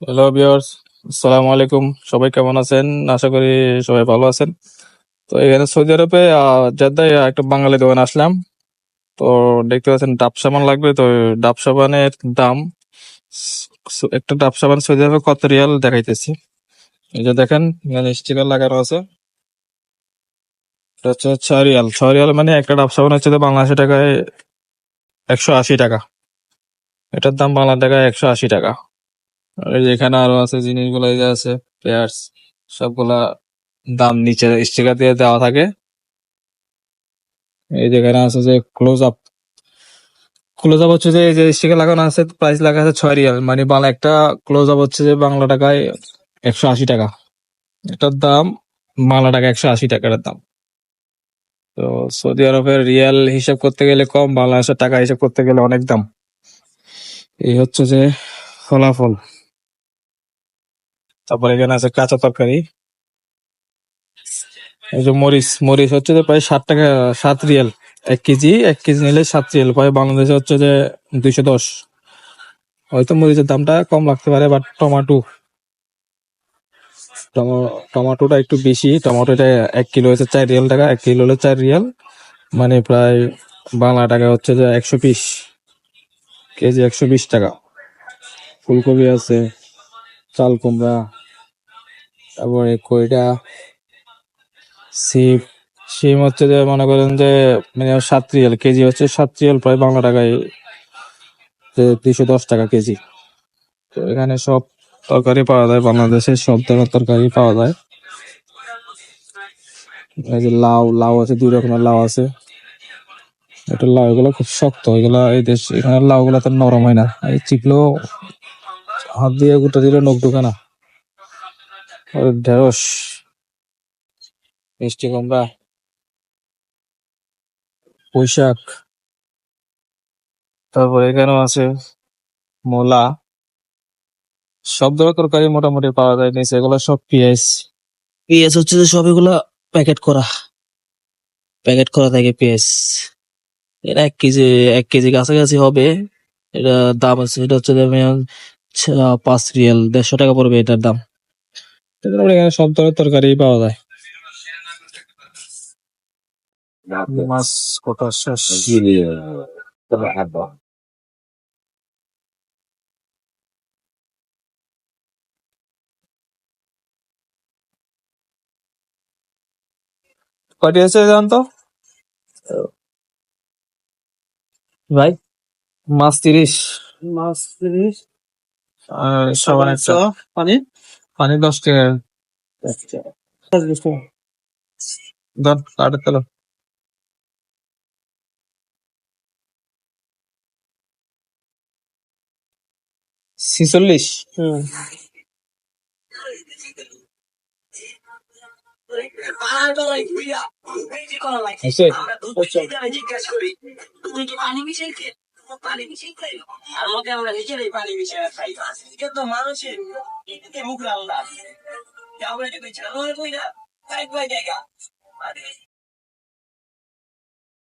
Hello viewers, আসসালামু আলাইকুম। সবাই কেমন আছেন? আশা করি সবাই ভালো আছেন। তো এখানে সৌদি আরবে জেদ্দায় একটা বাঙালি দোকান আসলাম। তো দেখতে পাচ্ছেন ডাব সাবান লাগবে। তো ডাব সাবানের দাম একটা ডাব সাবান সৌদি আরবে কত রিয়াল দেখাইতেছি। এই যে দেখেন এখানে স্টিকার লাগানো আছে। এটা হচ্ছে 6 রিয়াল। 6 রিয়াল মানে একটা ডাব সাবান হচ্ছে যে বাংলাদেশি টাকায় 180 টাকা। এটার দাম বাংলা টাকায় 180 টাকা। আর এই যে এখানে আরো আছে জিনিসগুলো, এই যে আছে পেঁয়াজ, সবগুলা দাম নিচে স্টিকার দিয়ে দেওয়া থাকে। এই যেখানে আছে যে ক্লোজ আপ হচ্ছে যে এই যে স্টিকার লাগানো আছে, প্রাইস লাগা আছে 6 রিয়াল, মানে বাংলা একটা ক্লোজ আপ হচ্ছে যে বাংলা টাকায় 180 টাকা। এটার দাম বাংলা টাকা 180 টাকার দাম। তো সৌদি আরবের রিয়াল হিসাব করতে গেলে কম, বাংলাদেশের টাকা হিসাব করতে গেলে অনেক দাম। এই হচ্ছে যে ফলাফল। তারপর এখানে আছে কাঁচা তরকারি। এই যে মরিচ, মরিচ হচ্ছে যে প্রায় 60 টাকা, 7 রিয়াল 1 কেজি। 1 কেজি নিলে 7 রিয়াল, প্রায় বাংলাদেশে হচ্ছে যে 210। হয়তো মরিচের দামটা কম লাগতে পারে, বাট টমেটোটা একটু বেশি। টমেটোটা 1 কিলো হচ্ছে 4 রিয়াল টাকা, 1 কিলো হলো 4 রিয়াল, মানে প্রায় বাংলা টাকা হচ্ছে যে 120, কেজি 120 টাকা। ফুলকপি আছে, চাল কুমড়া, তারপরে কইটা, সিম। সিম হচ্ছে যে মনে করেন যে মানে 7 রিয়াল কেজি, হচ্ছে 7 রিয়াল, প্রায় বাংলা টাকায় যে 210 টাকা কেজি। তো এখানে সব তরকারি পাওয়া যায়, বাংলাদেশের সব ধরনের তরকারি পাওয়া যায়। এই যে লাউ, লাউ আছে 2 রকমের লাউ আছে। এটা লাউ, এগুলো খুব শক্ত, এগুলা এই দেশ এখানে লাউ গুলা তো নরম হয় না, এই চিপলেও হাত দিয়ে গুটা দিলে নখ ঢুকে না। আর ঢেঁড়স, মিষ্টি কুমড়া, পুঁইশাক, তারপর এখানেও আছে মূলা। সব ধরনের তরকারি মোটামুটি পাওয়া যায় নিচে। এগুলো সব পেঁয়াজ, পেঁয়াজ হচ্ছে যে সব এগুলা প্যাকেট করা, প্যাকেট করা থাকে পেঁয়াজ। এটা 1 কেজি, 1 কেজি কাছাকাছি হবে। এটা দাম আছে, এটা হচ্ছে যে 5 রিয়াল, 150 টাকা পড়বে এটার দাম। তারপরে এখানে সব ধরনের তরকারি পাওয়া যায়। মাছ কোটা শেষ। কয়টি আছে জান তো ভাই? মাছ 30, মাছ 30। আর সাবান একটা। পানি পানি 10 টাকা। 40 টাকা। ধর কাটে তেলো। 46। হুম। আছে? মানুষের